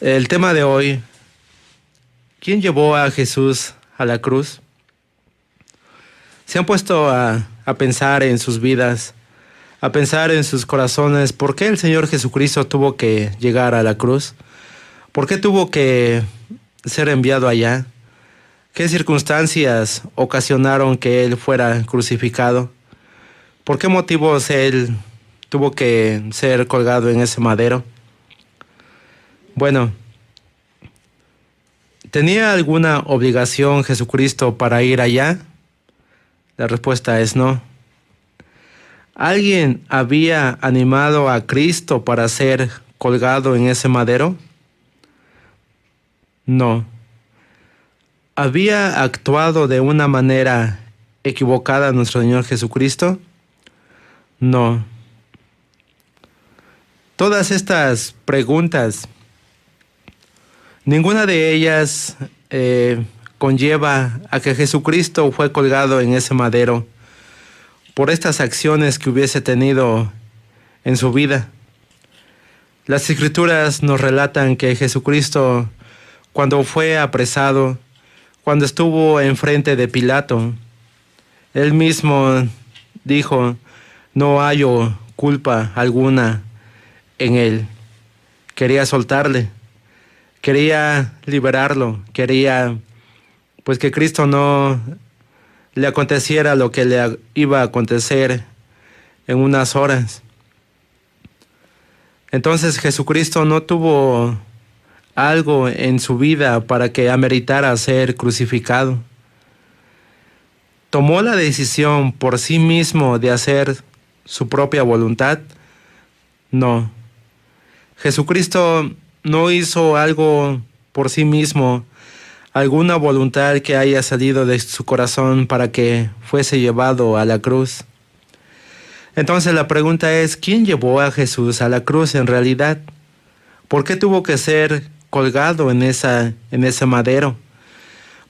El tema de hoy, ¿quién llevó a Jesús a la cruz? ¿Se han puesto a pensar en sus vidas, a pensar en sus corazones, por qué el Señor Jesucristo tuvo que llegar a la cruz? ¿Por qué tuvo que ser enviado allá? ¿Qué circunstancias ocasionaron que Él fuera crucificado? ¿Por qué motivos Él tuvo que ser colgado en ese madero? Bueno, ¿tenía alguna obligación Jesucristo para ir allá? La respuesta es no. ¿Alguien había animado a Cristo para ser colgado en ese madero? No. ¿Había actuado de una manera equivocada nuestro Señor Jesucristo? No. Todas estas preguntas, ninguna de ellas conlleva a que Jesucristo fue colgado en ese madero por estas acciones que hubiese tenido en su vida. Las Escrituras nos relatan que Jesucristo, cuando fue apresado, cuando estuvo enfrente de Pilato, Él mismo dijo, no hallo culpa alguna en Él. Quería soltarle, quería liberarlo, quería pues que Cristo no le aconteciera lo que le iba a acontecer en unas horas. Entonces Jesucristo no tuvo algo en su vida para que ameritara ser crucificado. ¿Tomó la decisión por sí mismo de hacer su propia voluntad? No. Jesucristo no hizo algo por sí mismo, alguna voluntad que haya salido de su corazón para que fuese llevado a la cruz. Entonces la pregunta es, ¿quién llevó a Jesús a la cruz en realidad? ¿Por qué tuvo que ser colgado en ese madero?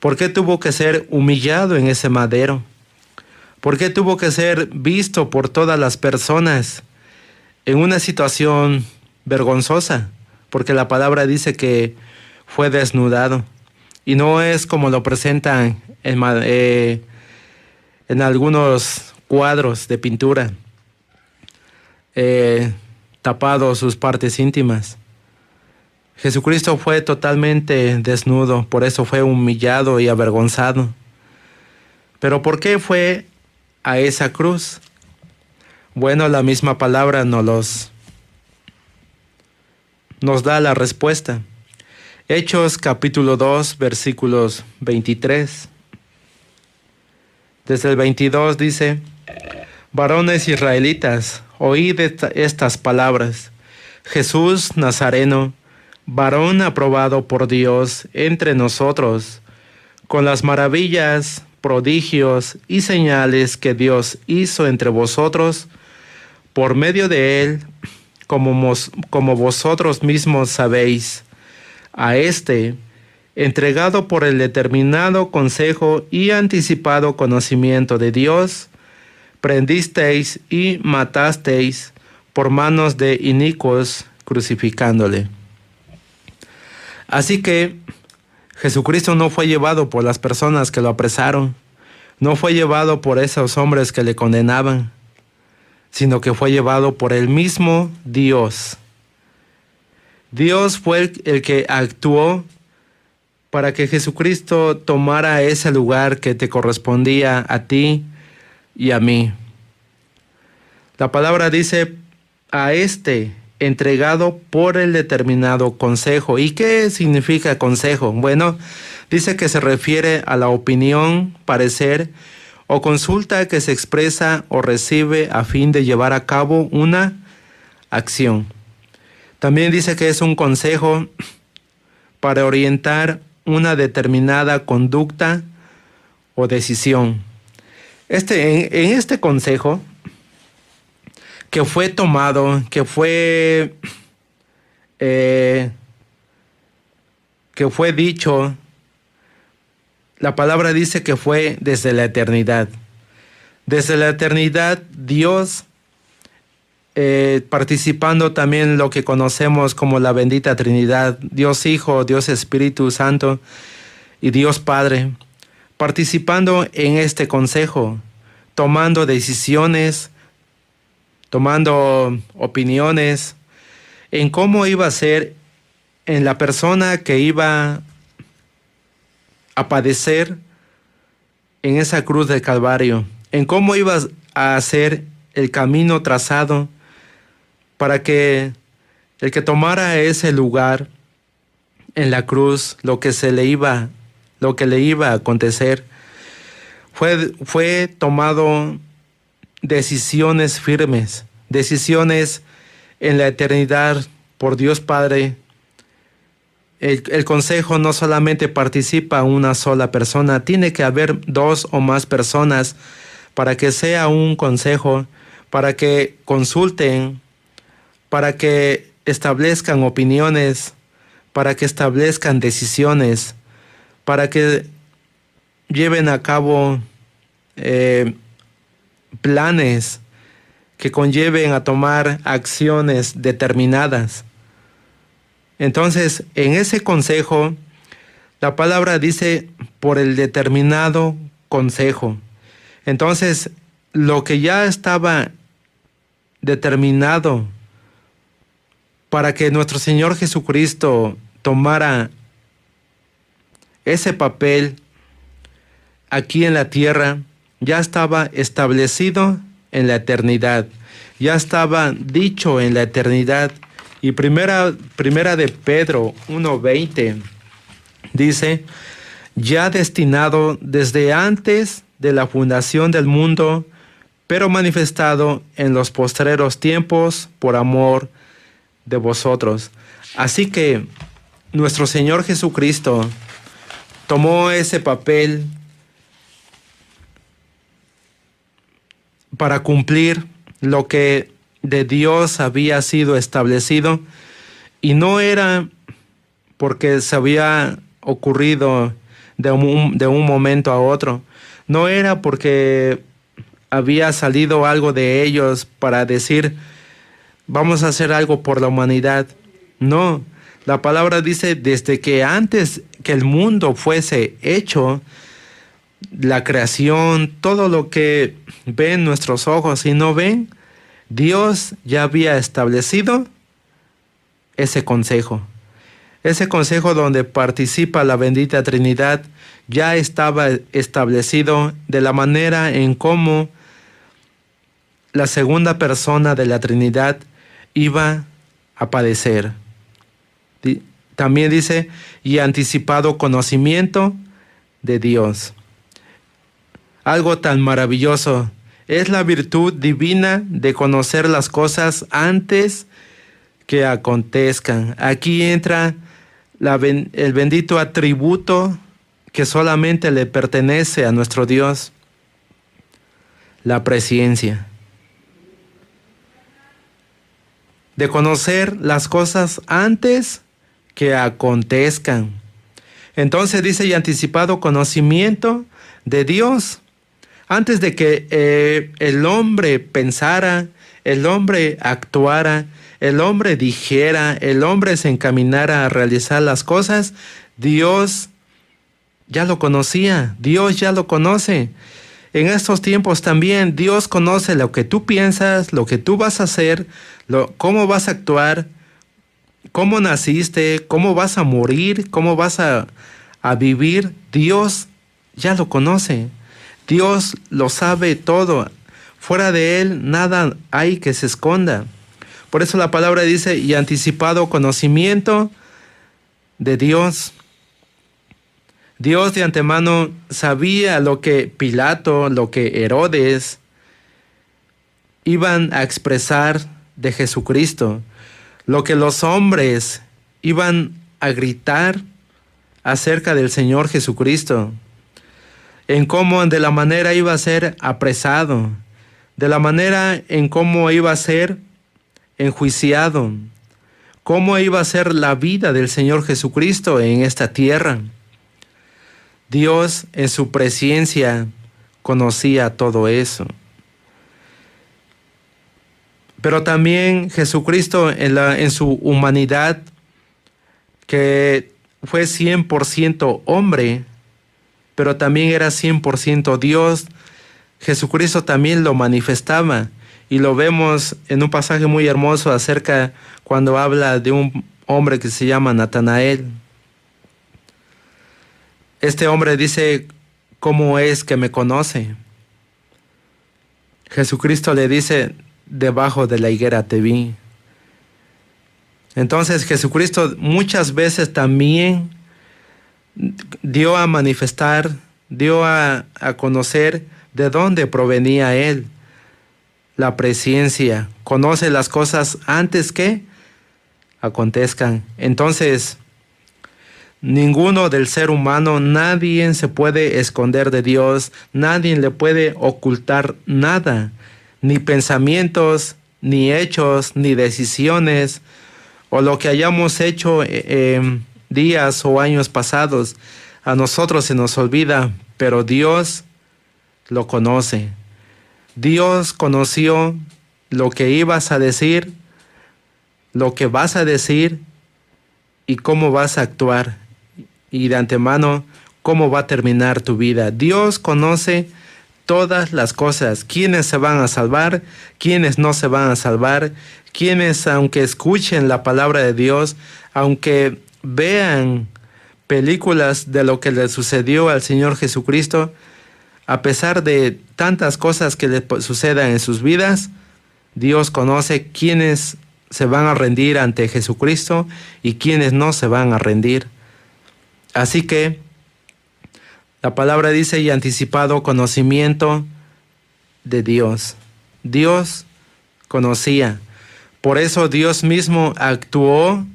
¿Por qué tuvo que ser humillado en ese madero? ¿Por qué tuvo que ser visto por todas las personas en una situación vergonzosa? Porque la palabra dice que fue desnudado. Y no es como lo presentan en algunos cuadros de pintura, tapado sus partes íntimas. Jesucristo fue totalmente desnudo, por eso fue humillado y avergonzado. Pero ¿por qué fue a esa cruz? Bueno, la misma palabra nos da la respuesta. Hechos capítulo 2, versículos 23. Desde el 22 dice, varones israelitas, oíd estas palabras. Jesús Nazareno, varón aprobado por Dios entre nosotros, con las maravillas, prodigios y señales que Dios hizo entre vosotros, por medio de él, como vosotros mismos sabéis, a este, entregado por el determinado consejo y anticipado conocimiento de Dios, prendisteis y matasteis por manos de inicuos, crucificándole. Así que Jesucristo no fue llevado por las personas que lo apresaron, no fue llevado por esos hombres que le condenaban, sino que fue llevado por el mismo Dios. Dios fue el que actuó para que Jesucristo tomara ese lugar que te correspondía a ti y a mí. La palabra dice, a este entregado por el determinado consejo. ¿Y qué significa consejo? Bueno, dice que se refiere a la opinión, parecer o consulta que se expresa o recibe a fin de llevar a cabo una acción. También dice que es un consejo para orientar una determinada conducta o decisión. En este consejo que fue tomado, que fue dicho, la palabra dice que fue desde la eternidad. Desde la eternidad Dios participando también lo que conocemos como la bendita Trinidad, Dios Hijo, Dios Espíritu Santo y Dios Padre, participando en este consejo, tomando decisiones, tomando opiniones en cómo iba a ser en la persona que iba a padecer en esa cruz del Calvario, en cómo iba a hacer el camino trazado para que el que tomara ese lugar en la cruz, lo que le iba a acontecer, fue tomado decisiones firmes, decisiones en la eternidad por Dios Padre. El consejo no solamente participa una sola persona, tiene que haber 2 o más personas para que sea un consejo, para que consulten, para que establezcan opiniones, para que establezcan decisiones, para que lleven a cabo planes que conlleven a tomar acciones determinadas. Entonces, en ese consejo, la palabra dice por el determinado consejo. Entonces, lo que ya estaba determinado para que nuestro Señor Jesucristo tomara ese papel aquí en la tierra, ya estaba establecido en la eternidad, ya estaba dicho en la eternidad. Y primera de Pedro 1:20 dice, ya destinado desde antes de la fundación del mundo, pero manifestado en los postreros tiempos por amor de vosotros. Así que nuestro Señor Jesucristo tomó ese papel para cumplir lo que de Dios había sido establecido, y no era porque se había ocurrido de un momento a otro, no era porque había salido algo de ellos para decir vamos a hacer algo por la humanidad. No, la palabra dice desde que antes que el mundo fuese hecho, la creación, todo lo que ven nuestros ojos y no ven, Dios ya había establecido ese consejo. Ese consejo donde participa la bendita Trinidad ya estaba establecido de la manera en cómo la segunda persona de la Trinidad iba a padecer. También dice, y anticipado conocimiento de Dios. Algo tan maravilloso. Es la virtud divina de conocer las cosas antes que acontezcan. Aquí entra el bendito atributo que solamente le pertenece a nuestro Dios, la presciencia. De conocer las cosas antes que acontezcan. Entonces dice, y anticipado conocimiento de Dios. Antes de que el hombre pensara, el hombre actuara, el hombre dijera, el hombre se encaminara a realizar las cosas, Dios ya lo conocía, Dios ya lo conoce. En estos tiempos también Dios conoce lo que tú piensas, lo que tú vas a hacer, cómo vas a actuar, cómo naciste, cómo vas a morir, cómo vas a vivir. Dios ya lo conoce. Dios lo sabe todo. Fuera de Él nada hay que se esconda. Por eso la palabra dice, y anticipado conocimiento de Dios. Dios de antemano sabía lo que Pilato, lo que Herodes iban a expresar de Jesucristo, lo que los hombres iban a gritar acerca del Señor Jesucristo, en cómo de la manera iba a ser apresado, de la manera en cómo iba a ser enjuiciado, cómo iba a ser la vida del Señor Jesucristo en esta tierra. Dios en su presciencia conocía todo eso. Pero también Jesucristo en su humanidad, que fue 100% hombre, pero también era 100% Dios, Jesucristo también lo manifestaba. Y lo vemos en un pasaje muy hermoso acerca cuando habla de un hombre que se llama Natanael. Este hombre dice, ¿cómo es que me conoce? Jesucristo le dice, debajo de la higuera te vi. Entonces Jesucristo muchas veces también dio a manifestar, dio a conocer de dónde provenía Él. La presciencia, conoce las cosas antes que acontezcan. Entonces, ninguno del ser humano, nadie se puede esconder de Dios, nadie le puede ocultar nada, ni pensamientos, ni hechos, ni decisiones, o lo que hayamos hecho días o años pasados. A nosotros se nos olvida, pero Dios lo conoce. Dios conoció lo que ibas a decir, lo que vas a decir y cómo vas a actuar. Y de antemano, cómo va a terminar tu vida. Dios conoce todas las cosas. Quiénes se van a salvar, quiénes no se van a salvar, quienes, aunque escuchen la palabra de Dios, aunque vean películas de lo que le sucedió al Señor Jesucristo, a pesar de tantas cosas que le sucedan en sus vidas, Dios conoce quiénes se van a rendir ante Jesucristo y quiénes no se van a rendir. Así que la palabra dice, y anticipado conocimiento de Dios. Dios conocía. Por eso Dios mismo actuó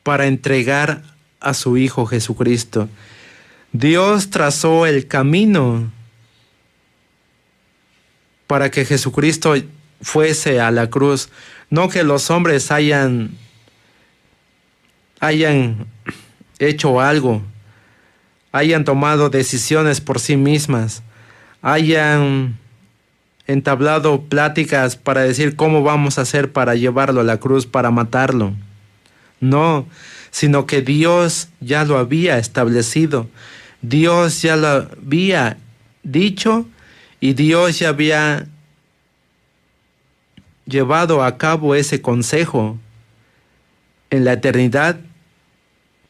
para entregar a su Hijo Jesucristo. Dios trazó el camino para que Jesucristo fuese a la cruz. No que los hombres hayan hecho algo, hayan tomado decisiones por sí mismas, hayan entablado pláticas para decir cómo vamos a hacer para llevarlo a la cruz, para matarlo. No, sino que Dios ya lo había establecido. Dios ya lo había dicho y Dios ya había llevado a cabo ese consejo en la eternidad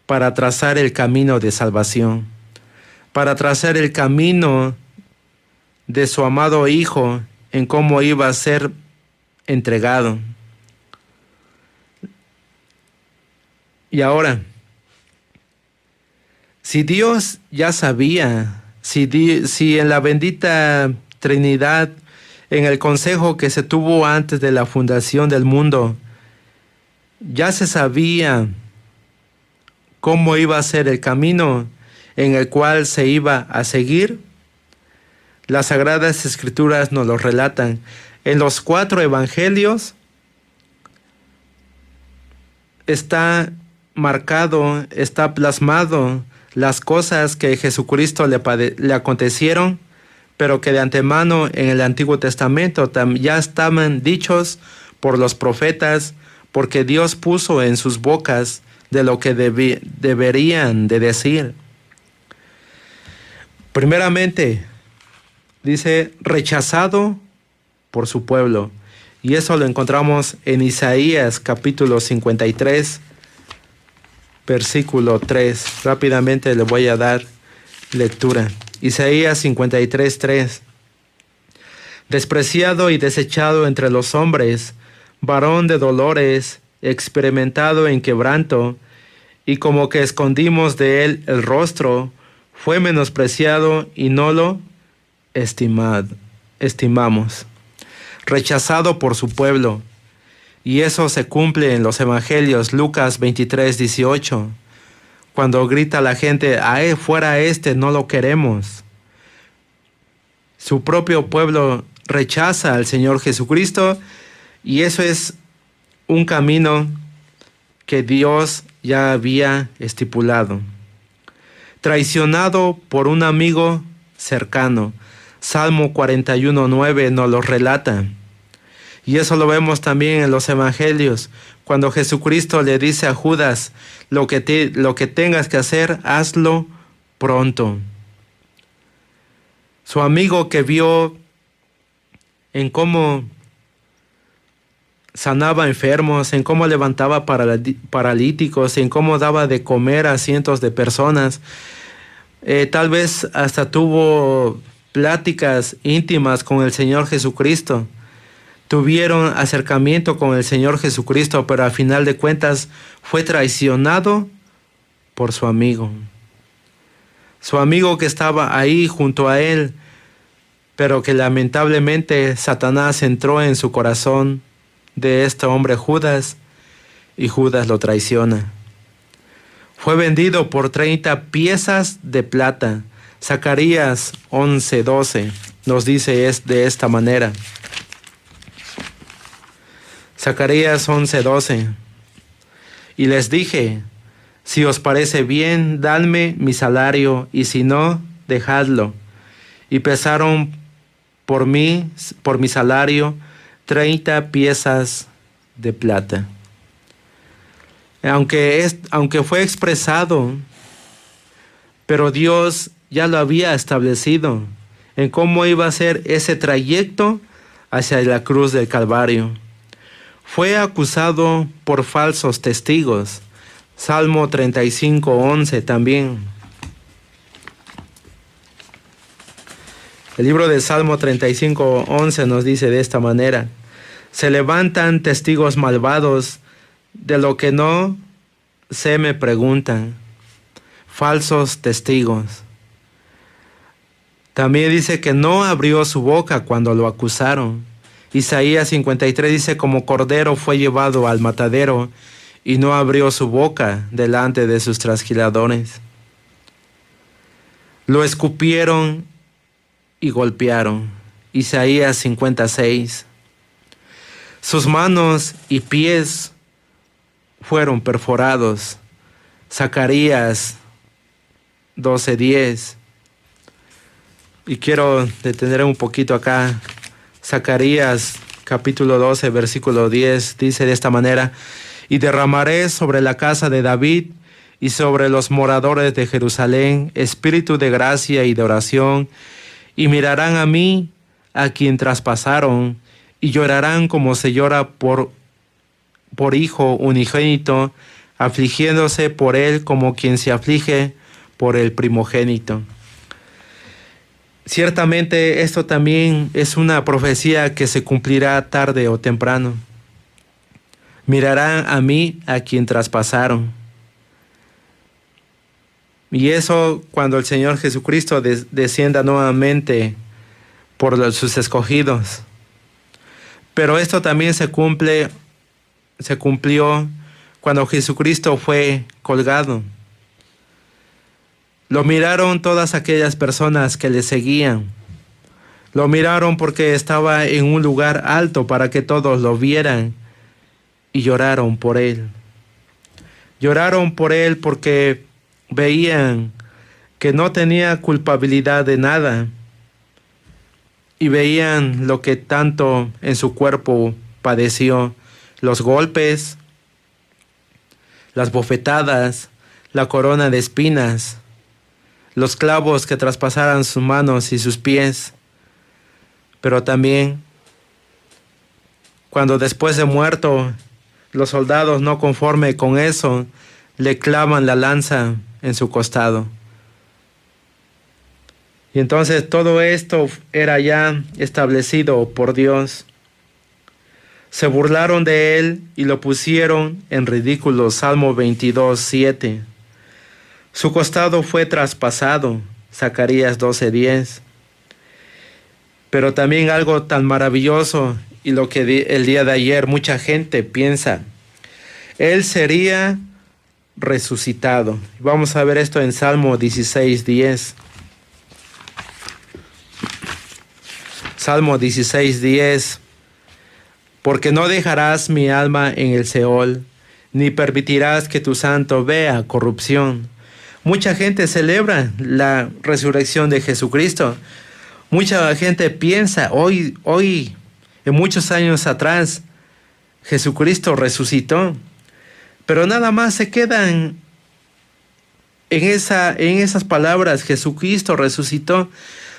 para trazar el camino de salvación, para trazar el camino de su amado Hijo en cómo iba a ser entregado. Y ahora, si Dios ya sabía, si en la bendita Trinidad, en el consejo que se tuvo antes de la fundación del mundo, ya se sabía cómo iba a ser el camino en el cual se iba a seguir, las Sagradas Escrituras nos lo relatan. En los 4 evangelios está marcado, está plasmado las cosas que a Jesucristo le acontecieron, pero que de antemano en el Antiguo Testamento ya estaban dichos por los profetas, porque Dios puso en sus bocas de lo que deberían de decir. Primeramente, dice, rechazado por su pueblo. Y eso lo encontramos en Isaías capítulo 53, versículo 3. Rápidamente le voy a dar lectura. Isaías 53, 3. Despreciado y desechado entre los hombres, varón de dolores, experimentado en quebranto, y como que escondimos de él el rostro, fue menospreciado y no lo estimamos. Rechazado por su pueblo. Y eso se cumple en los evangelios, Lucas 23, 18. Cuando grita la gente, fuera no lo queremos. Su propio pueblo rechaza al Señor Jesucristo, y eso es un camino que Dios ya había estipulado. Traicionado por un amigo cercano. Salmo 41, 9 nos lo relata. Y eso lo vemos también en los evangelios, cuando Jesucristo le dice a Judas, lo que tengas que hacer, hazlo pronto. Su amigo, que vio en cómo sanaba enfermos, en cómo levantaba paralíticos, en cómo daba de comer a cientos de personas, tal vez hasta tuvo pláticas íntimas con el Señor Jesucristo. Tuvieron acercamiento con el Señor Jesucristo, pero al final de cuentas fue traicionado por su amigo. Su amigo que estaba ahí junto a él, pero que lamentablemente Satanás entró en su corazón de este hombre Judas, y Judas lo traiciona. Fue vendido por 30 piezas de plata. Zacarías 11:12 nos dice de esta manera. Zacarías 11:12. Y les dije, si os parece bien, dadme mi salario, y si no, dejadlo. Y pesaron por mi salario 30 piezas de plata. Aunque fue expresado, pero Dios ya lo había establecido en cómo iba a ser ese trayecto hacia la cruz del Calvario. Fue acusado por falsos testigos. Salmo 35:11 también. El libro de Salmo 35:11 nos dice de esta manera: se levantan testigos malvados, de lo que no se me preguntan. Falsos testigos. También dice que no abrió su boca cuando lo acusaron. Isaías 53 dice, como cordero fue llevado al matadero, y no abrió su boca delante de sus trasquiladores. Lo escupieron y golpearon. Isaías 56. Sus manos y pies fueron perforados. Zacarías 12:10. Y quiero detener un poquito acá. Zacarías capítulo 12, versículo 10 dice de esta manera: y derramaré sobre la casa de David y sobre los moradores de Jerusalén espíritu de gracia y de oración, y mirarán a mí, a quien traspasaron, y llorarán como se llora por hijo unigénito, afligiéndose por él como quien se aflige por el primogénito. Ciertamente esto también es una profecía que se cumplirá tarde o temprano. Mirarán a mí, a quien traspasaron. Y eso cuando el Señor Jesucristo descienda nuevamente por sus escogidos. Pero esto también se cumplió cuando Jesucristo fue colgado. Lo miraron todas aquellas personas que le seguían. Lo miraron porque estaba en un lugar alto para que todos lo vieran, y lloraron por él. Lloraron por él porque veían que no tenía culpabilidad de nada, y veían lo que tanto en su cuerpo padeció: los golpes, las bofetadas, la corona de espinas, los clavos que traspasaran sus manos y sus pies. Pero también, cuando después de muerto, los soldados, no conforme con eso, le clavan la lanza en su costado. Y entonces todo esto era ya establecido por Dios. Se burlaron de él y lo pusieron en ridículo. Salmo 22:7. Su costado fue traspasado. Zacarías 12:10. Pero también algo tan maravilloso, y lo que el día de ayer mucha gente piensa: él sería resucitado. Vamos a ver esto en Salmo 16:10. Salmo 16:10. Porque no dejarás mi alma en el Seol, ni permitirás que tu santo vea corrupción. Mucha gente celebra la resurrección de Jesucristo. Mucha gente piensa, hoy En muchos años atrás, Jesucristo resucitó, pero nada más se quedan en esas palabras: Jesucristo resucitó,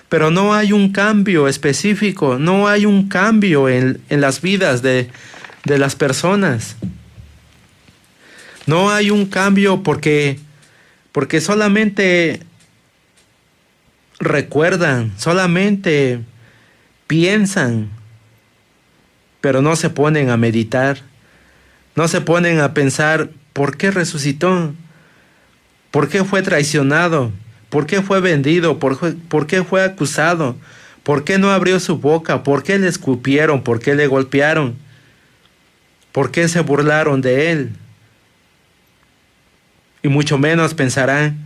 pero no hay un cambio específico, no hay un cambio en las vidas de las personas. No hay un cambio porque solamente recuerdan, solamente piensan, pero no se ponen a meditar, no se ponen a pensar por qué resucitó, por qué fue traicionado, por qué fue vendido, por qué fue acusado, por qué no abrió su boca, por qué le escupieron, por qué le golpearon, por qué se burlaron de él. Y mucho menos pensarán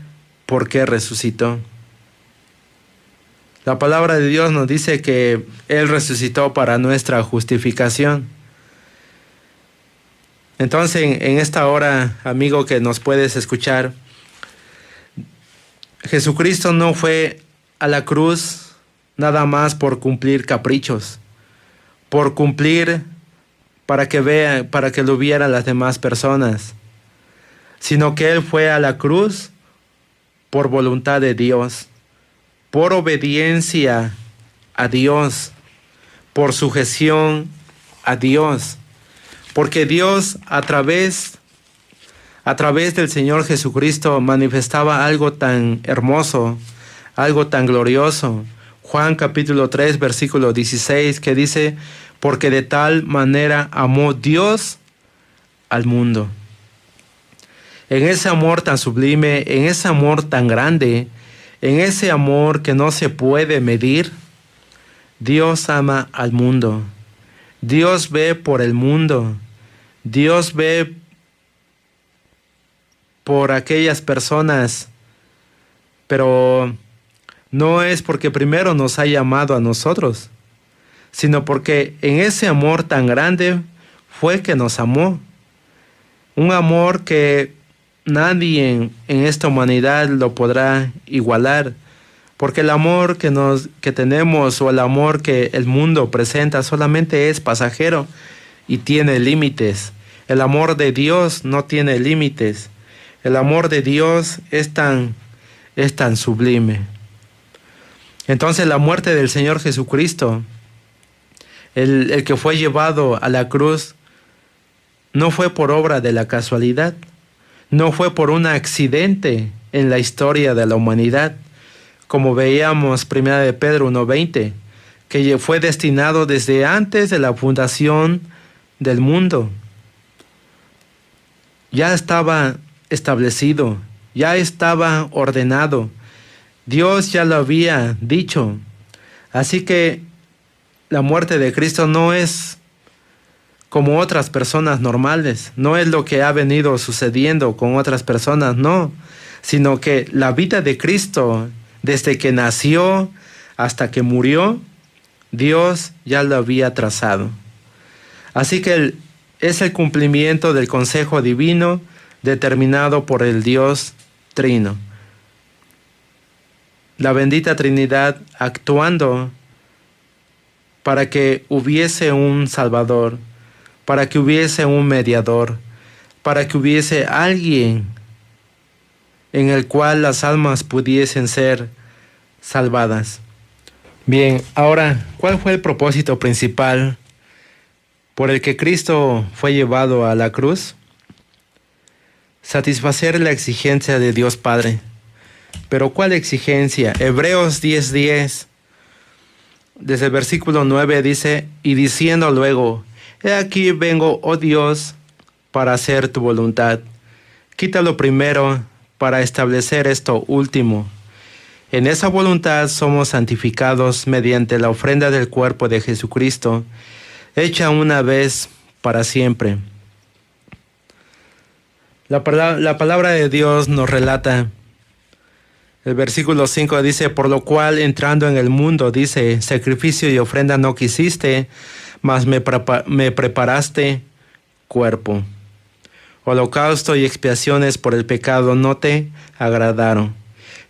por qué resucitó. La palabra de Dios nos dice que Él resucitó para nuestra justificación. Entonces, en esta hora, amigo que nos puedes escuchar, Jesucristo no fue a la cruz nada más por cumplir caprichos, por cumplir para que lo vieran las demás personas, sino que Él fue a la cruz por voluntad de Dios, por obediencia a Dios, por sujeción a Dios, porque Dios a través del Señor Jesucristo manifestaba algo tan hermoso, algo tan glorioso. Juan capítulo 3, versículo 16, que dice: porque de tal manera amó Dios al mundo. En ese amor tan sublime, en ese amor tan grande, en ese amor que no se puede medir, Dios ama al mundo. Dios ve por el mundo. Dios ve por aquellas personas, pero no es porque primero nos haya amado a nosotros, sino porque en ese amor tan grande fue que nos amó. Un amor que nadie en esta humanidad lo podrá igualar, porque el amor que tenemos, o el amor que el mundo presenta, solamente es pasajero y tiene límites. El amor de Dios no tiene límites. El amor de Dios es tan sublime. Entonces la muerte del Señor Jesucristo, el que fue llevado a la cruz, no fue por obra de la casualidad, no fue por un accidente en la historia de la humanidad, como veíamos 1 de Pedro 1:20, que fue destinado desde antes de la fundación del mundo. Ya estaba establecido, ya estaba ordenado. Dios ya lo había dicho. Así que la muerte de Cristo no es como otras personas normales, no es lo que ha venido sucediendo con otras personas, no, sino que la vida de Cristo, desde que nació hasta que murió, Dios ya lo había trazado. Así que es el cumplimiento del consejo divino determinado por el Dios Trino. La bendita Trinidad actuando para que hubiese un Salvador, para que hubiese un mediador, para que hubiese alguien en el cual las almas pudiesen ser salvadas. Bien, ahora, ¿cuál fue el propósito principal por el que Cristo fue llevado a la cruz? Satisfacer la exigencia de Dios Padre. ¿Pero cuál exigencia? Hebreos 10:10, desde el versículo 9 dice: y diciendo luego: he aquí vengo, oh Dios, para hacer tu voluntad. Quítalo primero para establecer esto último. En esa voluntad somos santificados mediante la ofrenda del cuerpo de Jesucristo, hecha una vez para siempre. La palabra de Dios nos relata, el versículo 5 dice: por lo cual, entrando en el mundo, dice, sacrificio y ofrenda no quisiste, mas me preparaste cuerpo. Holocausto y expiaciones por el pecado no te agradaron.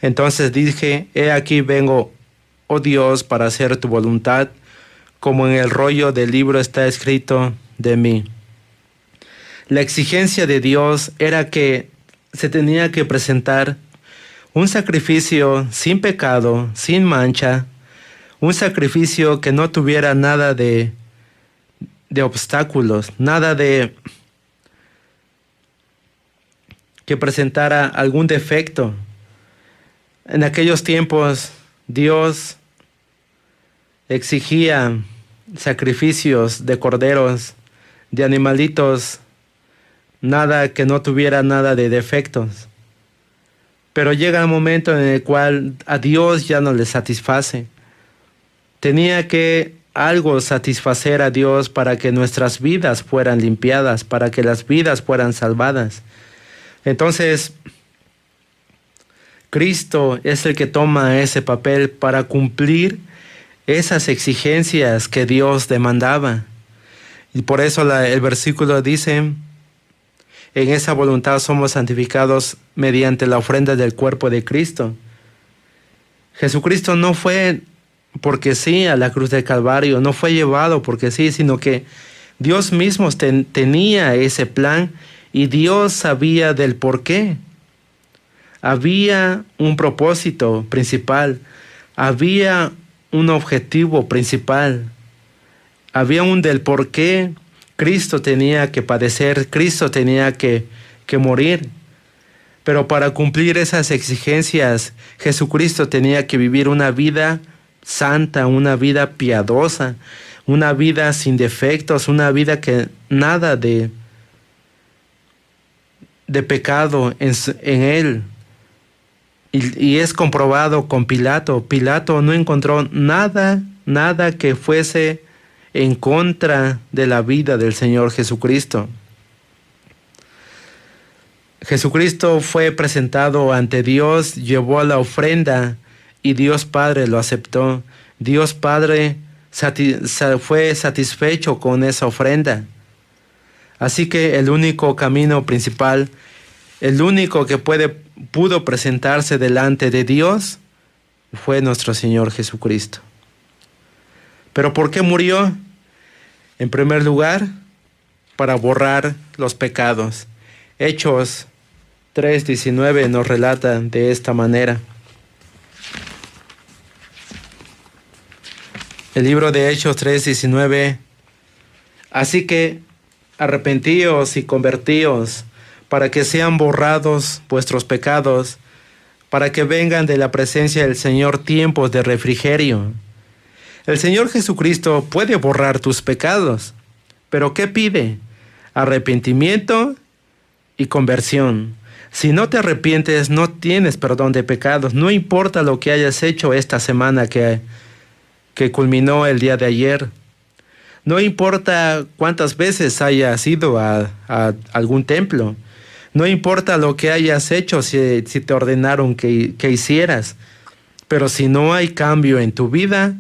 Entonces dije: he aquí vengo, oh Dios, para hacer tu voluntad, como en el rollo del libro está escrito de mí. La exigencia de Dios era que se tenía que presentar un sacrificio sin pecado, sin mancha, un sacrificio que no tuviera nada de obstáculos, nada de que presentara algún defecto. En aquellos tiempos Dios exigía sacrificios de corderos, de animalitos, nada que no tuviera nada de defectos. Pero llega el momento en el cual a Dios ya no le satisface. Tenía que algo satisfacer a Dios para que nuestras vidas fueran limpiadas, para que las vidas fueran salvadas. Entonces, Cristo es el que toma ese papel para cumplir esas exigencias que Dios demandaba. Y por eso el versículo dice: en esa voluntad somos santificados mediante la ofrenda del cuerpo de Cristo. Jesucristo no fue porque sí a la cruz del Calvario, no fue llevado porque sí, sino que Dios mismo tenía ese plan y Dios sabía del por qué. Había un propósito principal, había un objetivo principal, había un del por qué Cristo tenía que padecer, Cristo tenía que morir. Pero para cumplir esas exigencias, Jesucristo tenía que vivir una vida santa, una vida piadosa, una vida sin defectos, una vida que nada de pecado en él. Y es comprobado con Pilato. Pilato no encontró nada que fuese en contra de la vida del Señor Jesucristo. Jesucristo fue presentado ante Dios, llevó la ofrenda y Dios Padre lo aceptó. Dios Padre fue satisfecho con esa ofrenda. Así que el único camino principal, el único que pudo presentarse delante de Dios fue nuestro Señor Jesucristo. ¿Pero por qué murió? En primer lugar, para borrar los pecados. Hechos 3:19 nos relata de esta manera. El libro de Hechos 3:19. Así que arrepentíos y convertíos, para que sean borrados vuestros pecados, para que vengan de la presencia del Señor tiempos de refrigerio. El Señor Jesucristo puede borrar tus pecados, pero ¿qué pide? Arrepentimiento y conversión. Si no te arrepientes, no tienes perdón de pecados. No importa lo que hayas hecho esta semana que culminó el día de ayer. No importa cuántas veces hayas ido a algún templo. No importa lo que hayas hecho, si te ordenaron que hicieras. Pero si no hay cambio en tu vida,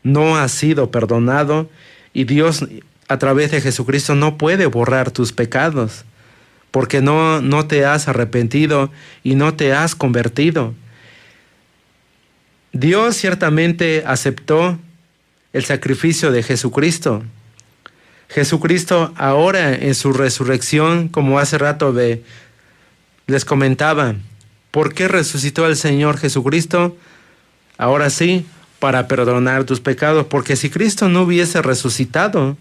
no has sido perdonado y Dios a través de Jesucristo no puede borrar tus pecados porque no te has arrepentido y no te has convertido. Dios ciertamente aceptó el sacrificio de Jesucristo. Jesucristo ahora en su resurrección, como hace rato les comentaba, ¿por qué resucitó el Señor Jesucristo? Ahora sí, para perdonar tus pecados, porque si Cristo no hubiese resucitado,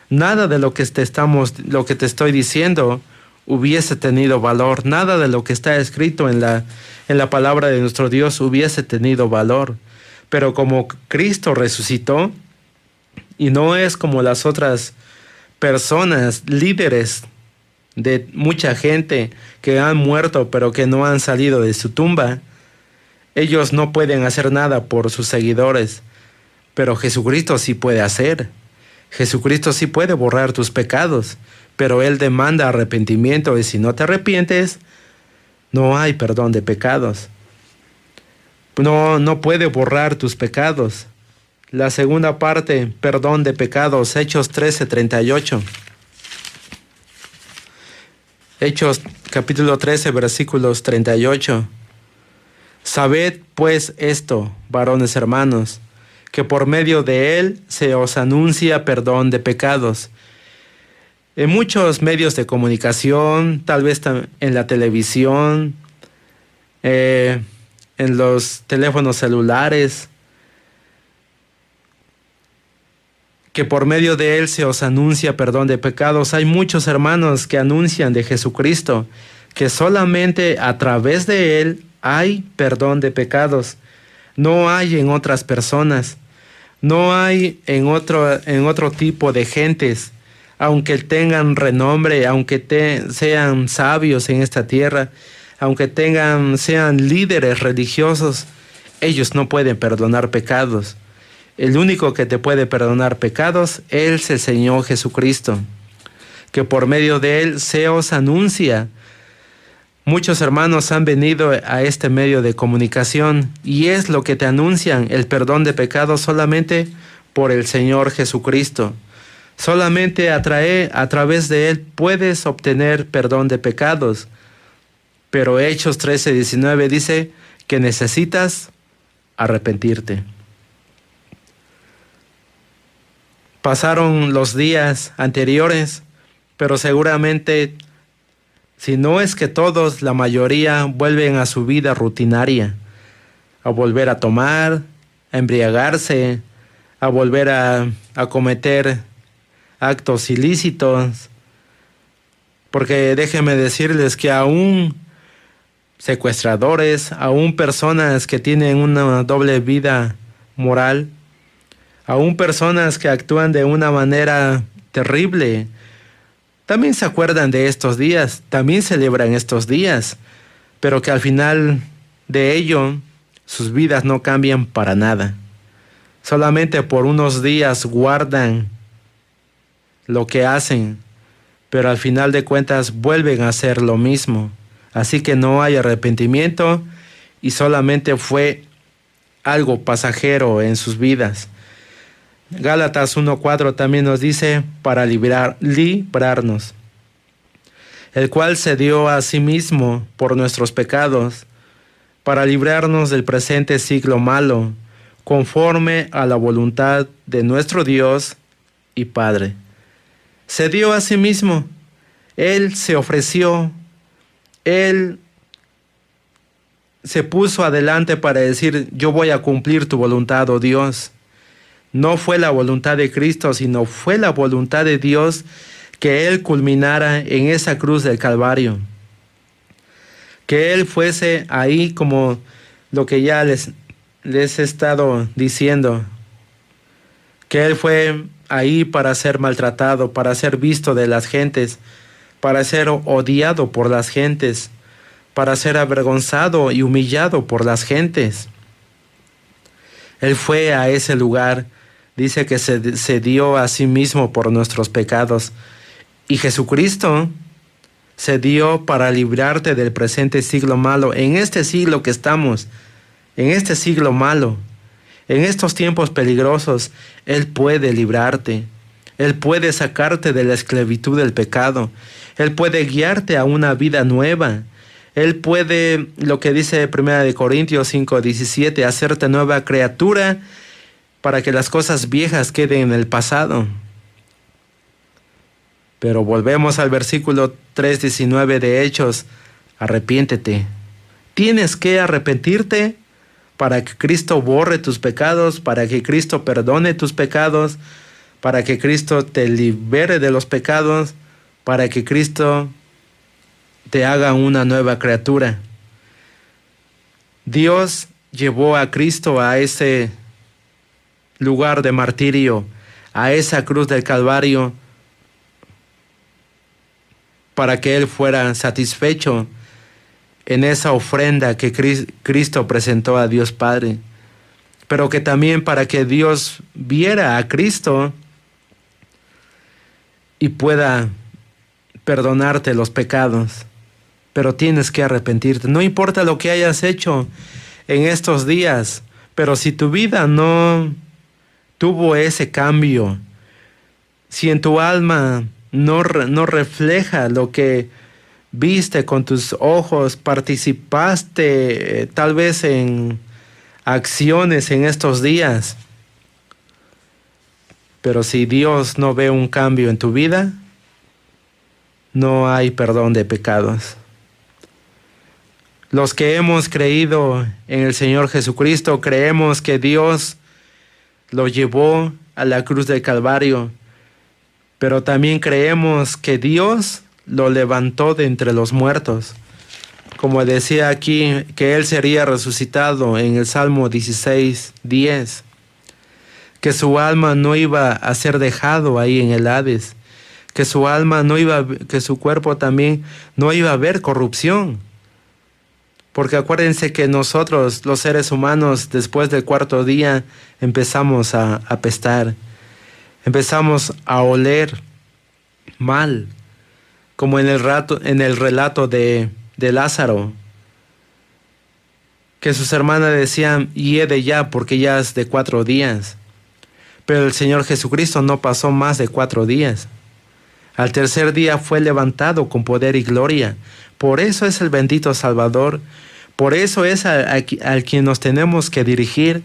nada de lo que te estoy diciendo hubiese tenido valor, nada de lo que está escrito en la palabra de nuestro Dios hubiese tenido valor. Pero como Cristo resucitó, y no es como las otras personas, líderes de mucha gente que han muerto pero que no han salido de su tumba, ellos no pueden hacer nada por sus seguidores, pero Jesucristo sí puede hacer. Jesucristo sí puede borrar tus pecados, pero Él demanda arrepentimiento y si no te arrepientes, no hay perdón de pecados. No puede borrar tus pecados. La segunda parte, perdón de pecados, Hechos 13:38. Hechos capítulo 13, versículos 38. Sabed pues esto, varones hermanos, que por medio de él se os anuncia perdón de pecados. En muchos medios de comunicación, tal vez en la televisión, en los teléfonos celulares, que por medio de él se os anuncia perdón de pecados. Hay muchos hermanos que anuncian de Jesucristo, que solamente a través de él hay perdón de pecados. No hay en otras personas, no hay en otro tipo de gentes, aunque tengan renombre, aunque sean sabios en esta tierra, aunque sean líderes religiosos, ellos no pueden perdonar pecados. El único que te puede perdonar pecados es el Señor Jesucristo, que por medio de él se os anuncia. Muchos hermanos han venido a este medio de comunicación y es lo que te anuncian, el perdón de pecados solamente por el Señor Jesucristo. Solamente a través de él puedes obtener perdón de pecados. Pero Hechos 13:19 dice que necesitas arrepentirte. Pasaron los días anteriores, pero seguramente, si no es que todos, la mayoría vuelven a su vida rutinaria, a volver a tomar, a embriagarse, a volver a cometer actos ilícitos, porque déjenme decirles que aún secuestradores, aún personas que tienen una doble vida moral, aún personas que actúan de una manera terrible, también se acuerdan de estos días, también celebran estos días, pero que al final de ello sus vidas no cambian para nada. Solamente por unos días guardan lo que hacen, pero al final de cuentas vuelven a hacer lo mismo. Así que no hay arrepentimiento y solamente fue algo pasajero en sus vidas. Gálatas 1:4 también nos dice, para librarnos, el cual se dio a sí mismo por nuestros pecados, para librarnos del presente siglo malo, conforme a la voluntad de nuestro Dios y Padre. Se dio a sí mismo, él se ofreció, él se puso adelante para decir, yo voy a cumplir tu voluntad, oh Dios. No fue la voluntad de Cristo, sino fue la voluntad de Dios que él culminara en esa cruz del Calvario. Que él fuese ahí como lo que ya les he estado diciendo. Que él fue ahí para ser maltratado, para ser visto de las gentes, para ser odiado por las gentes, para ser avergonzado y humillado por las gentes. Él fue a ese lugar, dice que se dio a sí mismo por nuestros pecados. Y Jesucristo se dio para librarte del presente siglo malo. En este siglo que estamos, en este siglo malo, en estos tiempos peligrosos, Él puede librarte. Él puede sacarte de la esclavitud del pecado. Él puede guiarte a una vida nueva. Él puede, lo que dice 1 Corintios 5:17, hacerte nueva criatura para que las cosas viejas queden en el pasado. Pero volvemos al versículo 3:19 de Hechos. Arrepiéntete. Tienes que arrepentirte para que Cristo borre tus pecados, para que Cristo perdone tus pecados, para que Cristo te libere de los pecados, para que Cristo te haga una nueva criatura. Dios llevó a Cristo a ese lugar de martirio, a esa cruz del Calvario, para que Él fuera satisfecho en esa ofrenda que Cristo presentó a Dios Padre, pero que también para que Dios viera a Cristo y pueda perdonarte los pecados. Pero tienes que arrepentirte. No importa lo que hayas hecho en estos días, pero si tu vida no tuvo ese cambio, si en tu alma no refleja lo que viste con tus ojos, participaste tal vez en acciones en estos días, Pero si Dios no ve un cambio en tu vida, no hay perdón de pecados. Los que hemos creído en el Señor Jesucristo, creemos que Dios lo llevó a la cruz del Calvario, pero también creemos que Dios lo levantó de entre los muertos. Como decía aquí, que Él sería resucitado en el Salmo 16:10, que su alma no iba a ser dejado ahí en el Hades, que su alma no iba, que su cuerpo también no iba a ver corrupción. Porque acuérdense que nosotros, los seres humanos, después del cuarto día, empezamos a apestar, empezamos a oler mal, como en el relato de Lázaro, que sus hermanas decían, hiede ya, porque ya es de 4 días. Pero el Señor Jesucristo no pasó más de 4 días. Al tercer día fue levantado con poder y gloria. Por eso es el bendito Salvador. Por eso es al quien nos tenemos que dirigir,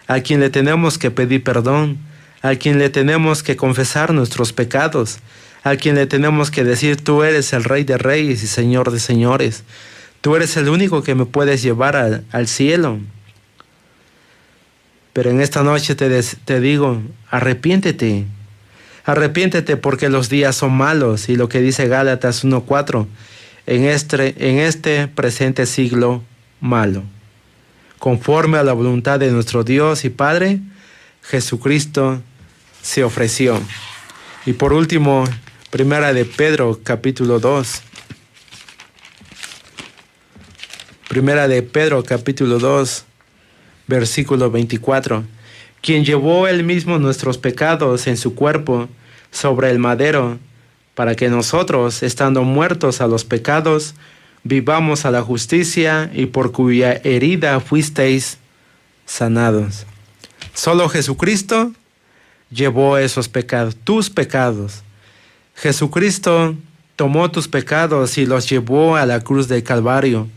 a quien le tenemos que pedir perdón, a quien le tenemos que confesar nuestros pecados, a quien le tenemos que decir, tú eres el Rey de Reyes y Señor de Señores. Tú eres el único que me puedes llevar al cielo. Pero en esta noche te digo, arrepiéntete. Arrepiéntete porque los días son malos. Y lo que dice Gálatas 1:4, en este presente siglo malo. Conforme a la voluntad de nuestro Dios y Padre, Jesucristo se ofreció. Y por último, Primera de Pedro, capítulo 2. Primera de Pedro, capítulo 2, versículo 24. Quien llevó él mismo nuestros pecados en su cuerpo sobre el madero, para que nosotros, estando muertos a los pecados, vivamos a la justicia, y por cuya herida fuisteis sanados. Solo Jesucristo llevó esos pecados, tus pecados. Jesucristo tomó tus pecados y los llevó a la cruz del Calvario.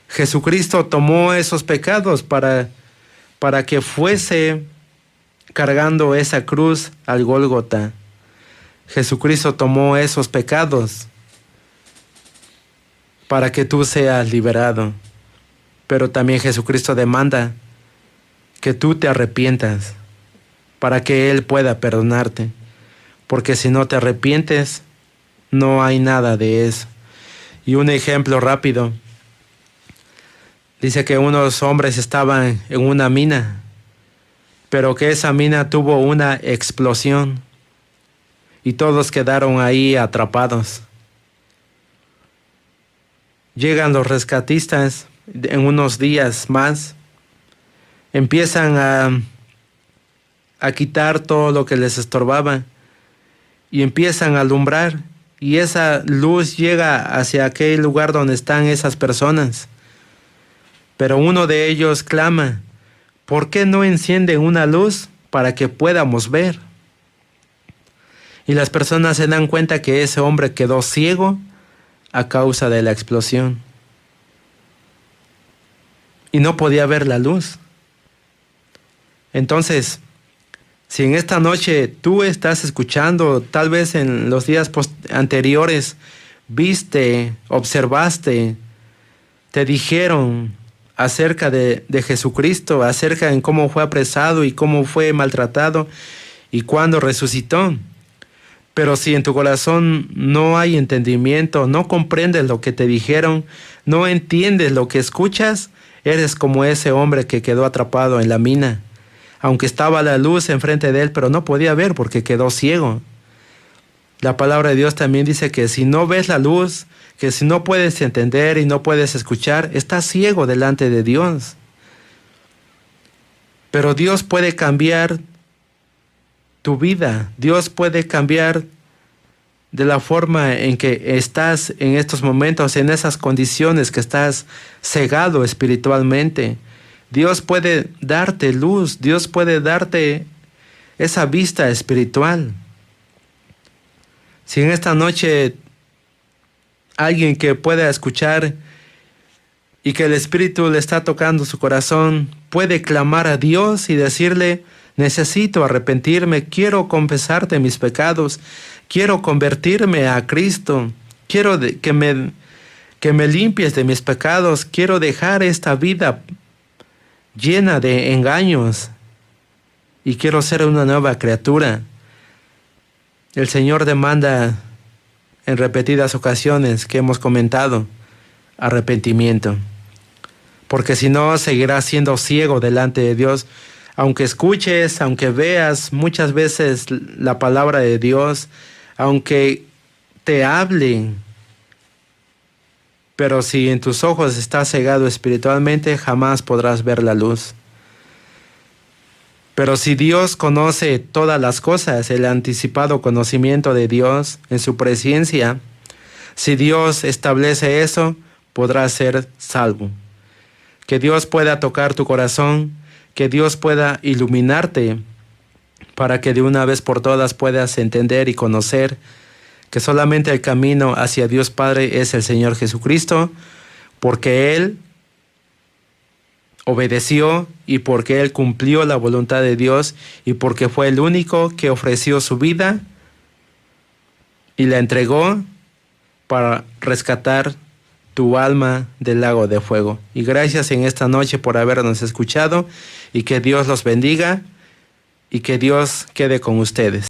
Jesucristo tomó esos pecados para que fuese cargando esa cruz al Gólgota. Jesucristo tomó esos pecados para que tú seas liberado. Pero también Jesucristo demanda que tú te arrepientas para que Él pueda perdonarte. Porque si no te arrepientes, no hay nada de eso. Y un ejemplo rápido. Dice que unos hombres estaban en una mina, pero que esa mina tuvo una explosión y todos quedaron ahí atrapados. Llegan los rescatistas en unos días más, empiezan a quitar todo lo que les estorbaba y empiezan a alumbrar, y esa luz llega hacia aquel lugar donde están esas personas. Pero uno de ellos clama, ¿por qué no encienden una luz para que podamos ver? Y las personas se dan cuenta que ese hombre quedó ciego a causa de la explosión. Y no podía ver la luz. Entonces, si en esta noche tú estás escuchando, tal vez en los días anteriores, viste, observaste, te dijeron acerca de Jesucristo, acerca de cómo fue apresado y cómo fue maltratado y cuándo resucitó. Pero si en tu corazón no hay entendimiento, no comprendes lo que te dijeron, no entiendes lo que escuchas, eres como ese hombre que quedó atrapado en la mina. Aunque estaba la luz enfrente de él, pero no podía ver porque quedó ciego. La palabra de Dios también dice que si no ves la luz, que si no puedes entender y no puedes escuchar, estás ciego delante de Dios. Pero Dios puede cambiar tu vida. Dios puede cambiar de la forma en que estás en estos momentos, en esas condiciones que estás cegado espiritualmente. Dios puede darte luz, Dios puede darte esa vista espiritual. Si en esta noche alguien que pueda escuchar y que el Espíritu le está tocando su corazón, puede clamar a Dios y decirle, necesito arrepentirme, quiero confesarte mis pecados, quiero convertirme a Cristo, quiero que me limpies de mis pecados, quiero dejar esta vida llena de engaños y quiero ser una nueva criatura. El Señor demanda en repetidas ocasiones que hemos comentado arrepentimiento, porque si no seguirás siendo ciego delante de Dios. Aunque escuches, aunque veas muchas veces la palabra de Dios, aunque te hablen, pero si en tus ojos estás cegado espiritualmente, jamás podrás ver la luz. Pero si Dios conoce todas las cosas, el anticipado conocimiento de Dios en su presencia, si Dios establece eso, podrás ser salvo. Que Dios pueda tocar tu corazón, que Dios pueda iluminarte para que de una vez por todas puedas entender y conocer que solamente el camino hacia Dios Padre es el Señor Jesucristo, porque Él obedeció y porque Él cumplió la voluntad de Dios y porque fue el único que ofreció su vida y la entregó para rescatar tu alma del lago de fuego. Y gracias en esta noche por habernos escuchado y que Dios los bendiga y que Dios quede con ustedes.